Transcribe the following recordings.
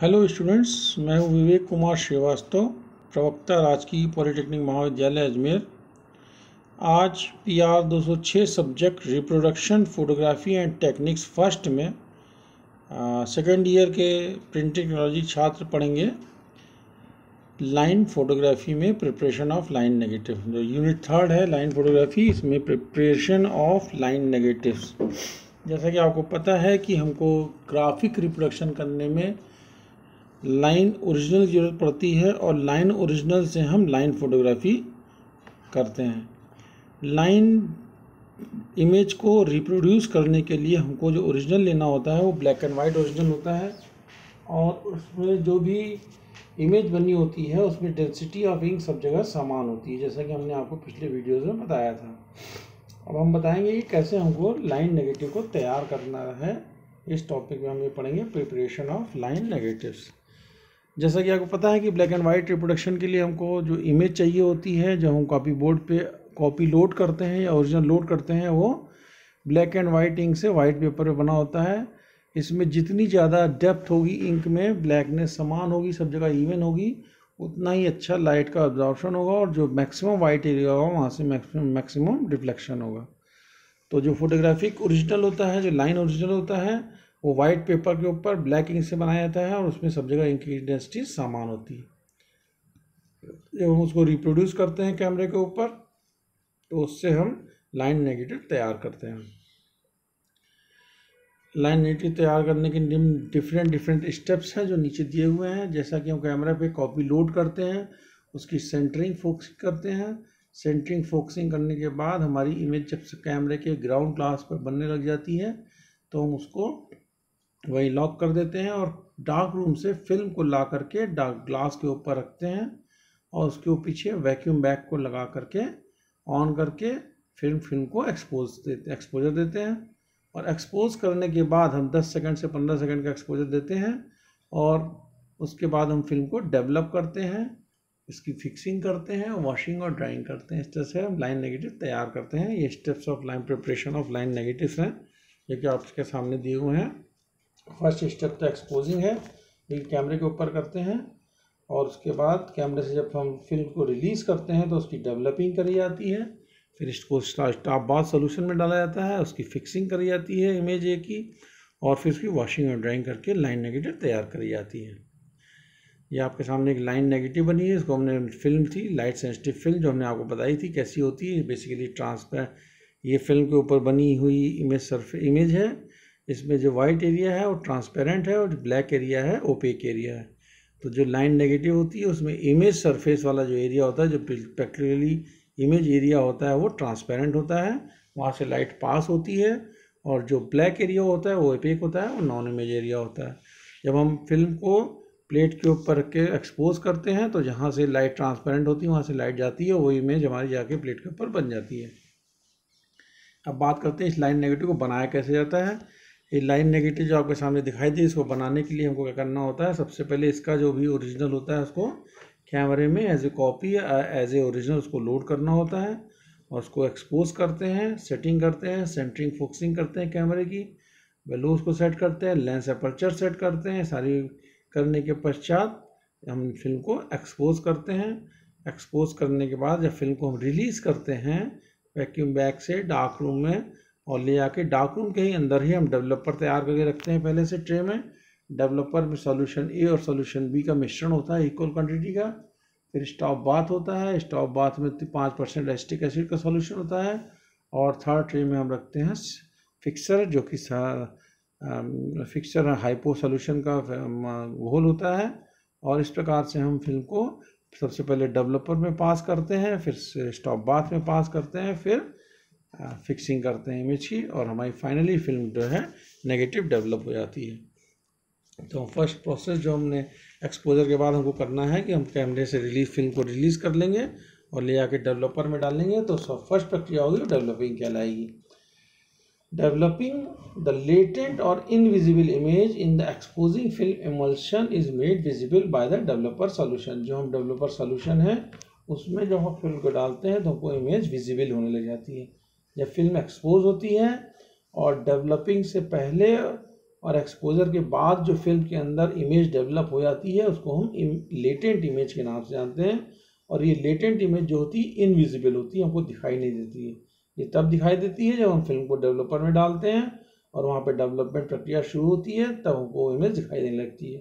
Hello students, मैं हूं विवेक कुमार श्रीवास्तव, प्रवक्ता राजकीय पॉलिटेक्निक महाविद्यालय अजमेर। आज PR 206 subject reproduction photography and techniques first में सेकेंड ईयर के प्रिंटिंग टेक्नोलॉजी छात्र पढ़ेंगे लाइन फोटोग्राफी में प्रिपरेशन ऑफ लाइन नेगेटिव। जो यूनिट थर्ड है लाइन फोटोग्राफी, इसमें प्रिपरेशन ऑफ लाइन नेगेटिव्स। जैसा कि आपको पता है कि हमको ग्राफिक रिप्रोडक्शन करने में लाइन ओरिजिनल की ज़रूरत पड़ती है और लाइन ओरिजिनल से हम लाइन फोटोग्राफी करते हैं। लाइन इमेज को रिप्रोड्यूस करने के लिए हमको जो ओरिजिनल लेना होता है वो ब्लैक एंड वाइट ओरिजिनल होता है और उसमें जो भी इमेज बनी होती है उसमें डेंसिटी ऑफ इंक सब जगह समान होती है, जैसा कि हमने आपको पिछले वीडियोज़ में बताया था। अब हम बताएंगे कि कैसे हमको लाइन नेगेटिव को तैयार करना है। इस टॉपिक में हम ये पढ़ेंगे प्रिपरेशन ऑफ लाइन नेगेटिव्स। जैसा कि आपको पता है कि ब्लैक एंड वाइट रिप्रोडक्शन के लिए हमको जो इमेज चाहिए होती है, जो हम कॉपी बोर्ड पे कॉपी लोड करते हैं या ओरिजिनल लोड करते हैं, वो ब्लैक एंड वाइट इंक से वाइट पेपर पे बना होता है। इसमें जितनी ज़्यादा डेप्थ होगी इंक में, ब्लैकनेस समान होगी, सब जगह इवन होगी, उतना ही अच्छा लाइट का अब्जॉर्प्शन होगा और जो मैक्सिमम वाइट एरिया होगा वहाँ से मैक्सिमम रिफ्लेक्शन होगा। तो जो फोटोग्राफिक ओरिजिनल होता है, जो लाइन ओरिजिनल होता है, वो वाइट पेपर के ऊपर ब्लैक इंक से बनाया जाता है और उसमें सब जगह इंक की डेंसिटी समान होती है। जब हम उसको रिप्रोड्यूस करते हैं कैमरे के ऊपर तो उससे हम लाइन नेगेटिव तैयार करते हैं। लाइन नेगेटिव तैयार करने के डिफरेंट स्टेप्स हैं जो नीचे दिए हुए हैं। जैसा कि हम कैमरा पे कॉपी लोड करते हैं, उसकी सेंटरिंग फोकसिंग करते हैं। सेंटरिंग फोकसिंग करने के बाद हमारी इमेज जब कैमरे के ग्राउंड ग्लास पर बनने लग जाती है तो हम उसको वही लॉक कर देते हैं और डार्क रूम से फिल्म को ला करके डार्क ग्लास के ऊपर रखते हैं और उसके पीछे वैक्यूम बैग को लगा करके ऑन करके फिल्म को एक्सपोजर देते हैं। और एक्सपोज करने के बाद हम 10 सेकंड से 15 सेकंड का एक्सपोजर देते हैं और उसके बाद हम फिल्म को डेवलप करते हैं, इसकी फिक्सिंग करते हैं, वॉशिंग और ड्राइंग करते हैं। इस तरह से हम लाइन नेगेटिव तैयार करते हैं। ये steps of line preparation of line negatives हैं, ये कि आपके सामने दिए हुए हैं। फर्स्ट स्टेप तो एक्सपोजिंग है, ये कैमरे के ऊपर करते हैं और उसके बाद कैमरे से जब हम फिल्म को रिलीज़ करते हैं तो उसकी डेवलपिंग करी जाती है। फिर इसको स्टॉप बाथ सोल्यूशन में डाला जाता है, उसकी फिक्सिंग करी जाती है इमेज ए की, और फिर उसकी वॉशिंग और ड्राइंग करके लाइन नेगेटिव तैयार करी जाती है। ये आपके सामने एक लाइन नेगेटिव बनी है, इसको हमने फिल्म थी लाइट सेंसिटिव फिल्म जो हमने आपको बताई थी कैसी होती है। बेसिकली ट्रांसपेरेंट ये फिल्म के ऊपर बनी हुई इमेज है। इसमें जो वाइट एरिया है वो ट्रांसपेरेंट है और जो ब्लैक एरिया है ओपेक एरिया है। तो जो लाइन नेगेटिव होती है उसमें इमेज सरफेस वाला जो एरिया होता है, जो प्रैक्टिकली इमेज एरिया होता है, वो ट्रांसपेरेंट होता है, वहाँ से लाइट पास होती है। और जो ब्लैक एरिया होता है वो ओपेक होता है, वो नॉन इमेज एरिया होता है। जब हम फिल्म को प्लेट के ऊपर रख के एक्सपोज करते हैं तो जहाँ से लाइट ट्रांसपेरेंट होती है वहाँ से लाइट जाती है, वो इमेज हमारी जाके प्लेट के ऊपर बन जाती है। अब बात करते हैं इस लाइन नेगेटिव को बनाया कैसे जाता है। ये लाइन नेगेटिव जो आपके सामने दिखाई दी, इसको बनाने के लिए हमको क्या करना होता है, सबसे पहले इसका जो भी ओरिजिनल होता है उसको कैमरे में एज ए कॉपी या एज ए ओरिजिनल उसको लोड करना होता है और उसको एक्सपोज करते हैं, सेटिंग करते हैं, सेंटरिंग फोकसिंग करते हैं कैमरे की, वैल्यूज को सेट करते हैं, लेंस अपर्चर सेट करते हैं। सारी करने के पश्चात हम फिल्म को एक्सपोज करते हैं। एक्सपोज करने के बाद जब फिल्म को हम रिलीज़ करते हैं वैक्यूम बैग से डार्क रूम में और ले आके डार्क रूम के ही अंदर ही हम डेवलपर तैयार करके रखते हैं पहले से ट्रे में। डेवलपर में सॉल्यूशन ए और सॉल्यूशन बी का मिश्रण होता है इक्वल क्वांटिटी का। फिर स्टॉप बाथ होता है, स्टॉप बाथ में 5% एसिटिक एसिड का सॉल्यूशन होता है। और थर्ड ट्रे में हम रखते हैं फिक्सर, जो कि फिक्सर हाइपो सॉल्यूशन का घोल होता है। और इस प्रकार से हम फिल्म को सबसे पहले डेवलपर में पास करते हैं, फिर स्टॉप बाथ में पास करते हैं, फिर फिक्सिंग करते हैं इमेज की और हमारी फाइनली फिल्म जो है नेगेटिव डेवलप हो जाती है। तो फर्स्ट प्रोसेस जो हमने एक्सपोजर के बाद हमको करना है कि हम कैमरे से फिल्म को रिलीज़ कर लेंगे और ले आके डेवलपर में डालेंगे। तो फर्स्ट प्रक्रिया होगी डेवलपिंग कहलाएगी। डेवलपिंग द लेटेंट और invisible image in the exposing film emulsion is made visible by the developer solution. जो हम डेवलपर सॉल्यूशन है उसमें जब हम फिल्म को डालते हैं तो हमको इमेज विजिबल होने लग जाती है। जब फिल्म एक्सपोज होती है और डेवलपिंग से पहले और एक्सपोजर के बाद जो फिल्म के अंदर इमेज डेवलप हो जाती है उसको हम लेटेंट इमेज के नाम से जानते हैं। और ये लेटेंट इमेज जो होती है इनविजिबल होती है, हमको दिखाई नहीं देती है। ये तब दिखाई देती है जब हम फिल्म को डेवलपर में डालते हैं और वहाँ पे डेवलपमेंट प्रक्रिया शुरू होती है, तब हमको इमेज दिखाई देने लगती है।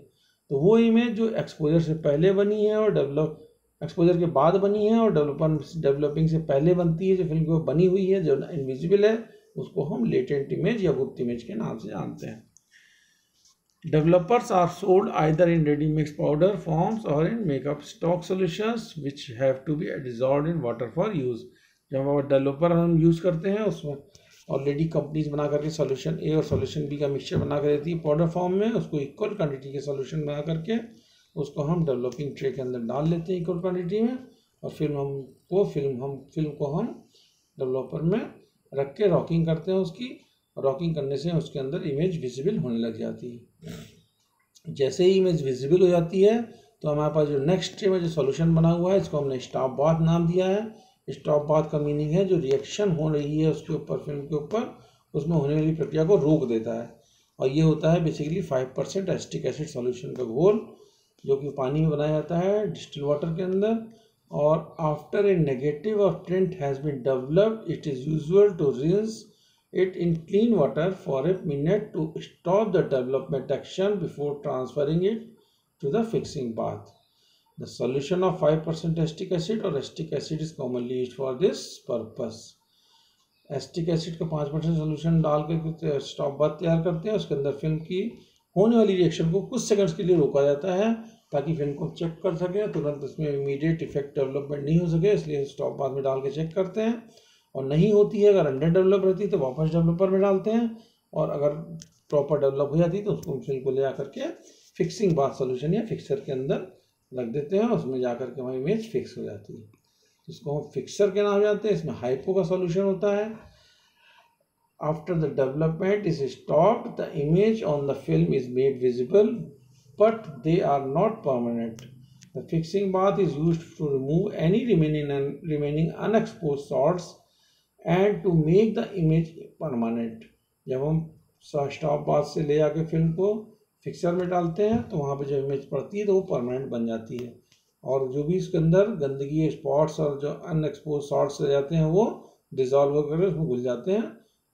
तो वो इमेज जो एक्सपोजर से पहले बनी है और एक्सपोजर के बाद बनी है और डेवलपिंग से पहले बनती है, जो फिल्म को बनी हुई है जो इनविजिबल है, उसको हम लेटेंट इमेज या गुप्त इमेज के नाम से जानते हैं। Developers are sold either in ready mix powder forms or in makeup stock solutions which have to be dissolved in water for use। जब वो डेवलपर हम यूज़ करते हैं उसमें ऑलरेडी कंपनीज बना करके सोल्यूशन ए और सोल्यूशन बी का मिक्सचर बना कर देती है पाउडर फॉर्म में, उसको इक्वल क्वांटिटी के सोल्यूशन बना करके उसको हम डेवलपिंग ट्रे के अंदर डाल लेते हैं इक्वल क्वांटिटी में, और फिल्म को हम डेवलपर में रख के रॉकिंग करते हैं। उसकी रॉकिंग करने से उसके अंदर इमेज विजिबल होने लग जाती है। जैसे ही इमेज विजिबल हो जाती है तो हमारे पास जो नेक्स्ट स्टेप में जो सॉल्यूशन बना हुआ है, इसको हमने स्टॉप बाथ नाम दिया है। स्टॉप बाथ का मीनिंग है जो रिएक्शन हो रही है उसके ऊपर, फिल्म के ऊपर, उसमें होने वाली प्रक्रिया को रोक देता है। और ये होता है बेसिकली 5% एसिटिक एसिड सॉल्यूशन का घोल, जो कि पानी में बनाया जाता है डिस्टिल वाटर के अंदर। और after a negative of print has been developed it is usual to rinse it in clean water for a minute to stop the development action before transferring it to the fixing bath. The solution of 5% acetic acid or acetic acid is commonly used for this purpose. Acetic acid का 5% solution डाल के stop bath तैयार करते हैं। उसके अंदर film की होने वाली रिएक्शन को कुछ सेकंड्स के लिए रोका जाता है ताकि फिल्म को चेक कर सके, तुरंत उसमें इमीडिएट इफेक्ट डेवलपमेंट नहीं हो सके, इसलिए स्टॉप बाथ में डाल के चेक करते हैं। और नहीं होती है, अगर अंडर डेवलप रहती है तो वापस डेवलपर में डालते हैं, और अगर प्रॉपर डेवलप हो जाती है तो उसको फिल्म को ले जा करके फिक्सिंग बाथ सोल्यूशन या फिक्सर के अंदर रख देते हैं, उसमें जा करके हमारी इमेज फिक्स हो जाती है। इसको हम फिक्सर के नाम जानते हैं। इसमें हाइपो का सोल्यूशन होता है। After the development is stopped the image on the film is made visible but they are not permanent. The fixing bath is used to remove any remaining unexposed salts and to make the image permanent. जब हम stop bath से ले जाके film को fixer में डालते हैं तो वहाँ पे जो इमेज पड़ती है तो वो परमानेंट बन जाती है, और जो भी इसके अंदर गंदगी, स्पॉट्स और जो अनएक्सपोज शॉर्ट्स रह जाते हैं वो डिजॉल्व होकर उसमें घुल जाते हैं,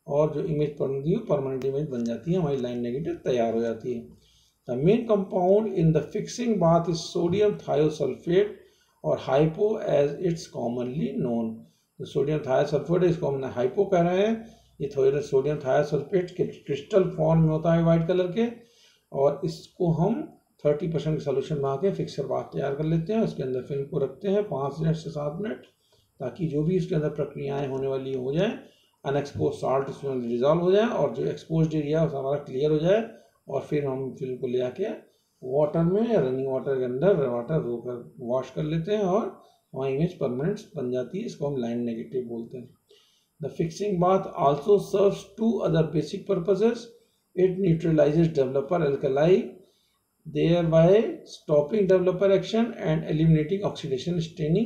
और जो इमेज बनती है परमानेंट इमेज बन जाती है, हमारी लाइन नेगेटिव तैयार हो जाती है। The main compound in the fixing bath is sodium thiosulphate और hypo as it's commonly known. तो सोडियम थायोसल्फेट है, इसको हमने हाइपो कह रहे हैं। ये थोड़ा सोडियम थायोसल्फेट के क्रिस्टल फॉर्म में होता है वाइट कलर के, और इसको हम 30% का सोल्यूशन बना के फिक्सर बाथ तैयार कर लेते हैं। उसके अंदर फिल्म को रखते हैं 5 मिनट से 7 मिनट, ताकि जो भी इसके अंदर प्रक्रियाएँ होने वाली हो जाए, अनएक्सपोज सॉल्ट उसमें डिजॉल्व हो जाए और जो एक्सपोज एरिया हमारा क्लियर हो जाए, और फिर हम फिल्म को ले आके वाटर में या रनिंग वाटर के अंदर वाटर रोकर वॉश कर लेते हैं और वहाँ इमेज परमानेंट बन जाती है। इसको हम लाइन नेगेटिव बोलते हैं। The fixing bath also serves 2 other basic purposes. It neutralises developer alkali, thereby stopping developer action and eliminating oxidation staining,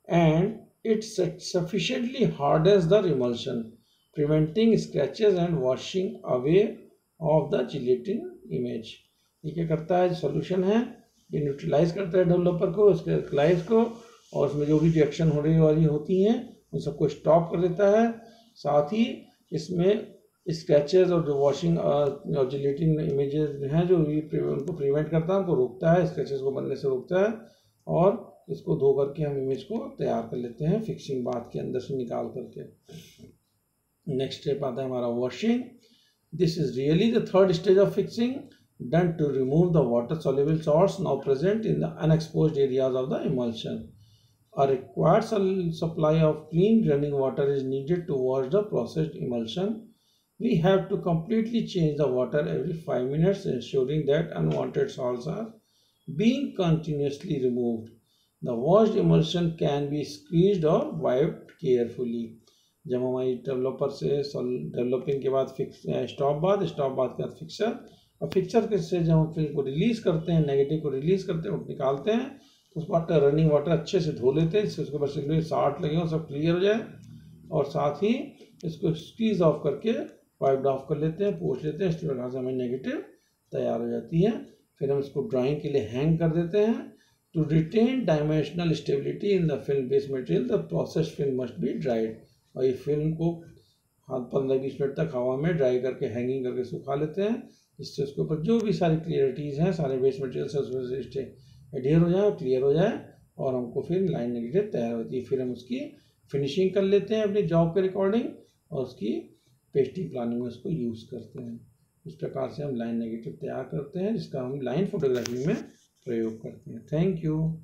and it sufficiently hardens the emulsion, preventing scratches and washing away of the gelatin image। ये क्या करता है, solution है, ये neutralise करता है developer को, उसके एल्कलाइज को, और उसमें जो भी रिएक्शन होने वाली होती हैं उन सबको स्टॉप कर देता है। साथ ही इसमें स्क्रैचेस और जो वॉशिंग और जिलेटिन इमेजेस हैं जो उनको प्रिवेंट करता है, उनको रोकता है, स्क्रैचेस को बनने से रोकता है, और इसको धो करके हम इमेज को तैयार कर लेते हैं फिक्सिंग बाथ के अंदर से निकाल करके। नेक्स्ट स्टेप आता है हमारा washing. This is really the third stage of fixing, done to remove the water soluble salts now present in the unexposed areas of the emulsion. A required supply of clean running water is needed to wash the processed emulsion. We have to completely change the water every 5 minutes, ensuring that unwanted salts are being continuously removed. The washed emulsion can be squeezed or wiped carefully. जब हमारी developer से developing के बाद stop bath के बाद fixer, और fixer से जब हम फिल्म को रिलीज़ करते हैं, नेगेटिव को रिलीज़ करते हैं, निकालते हैं, तो उस वाटर रनिंग वाटर अच्छे से धो लेते हैं जिससे उसके ऊपर साल्ट लगे हो सब क्लियर हो जाए, और साथ ही इसको स्क्वीज ऑफ करके वाइप्ड ऑफ कर लेते हैं, पोंछ लेते हैं, इस प्रकार से हमें नेगेटिव तैयार हो जाती है। फिर हम इसको ड्राइंग के लिए हैंग कर देते हैं। To retain dimensional stability in the film based material the process film must be dried. और ये फिल्म को 15-20 मिनट तक हवा में ड्राई करके हैंगिंग करके सुखा लेते हैं, इससे उसके ऊपर जो भी सारी क्लियरिटीज़ हैं, सारे बेस मटेरियल से उसमें से एडहेर हो जाए और क्लियर हो जाए, और हमको फिर लाइन नेगेटिव तैयार होती है। फिर हम उसकी फिनिशिंग कर लेते हैं अपनी जॉब के अकॉर्डिंग, और उसकी पेस्टिंग प्लानिंग में उसको यूज़ करते हैं। इस प्रकार से हम लाइन नेगेटिव तैयार करते हैं, जिसका हम लाइन फोटोग्राफी में प्रयोग करते हैं। Thank you.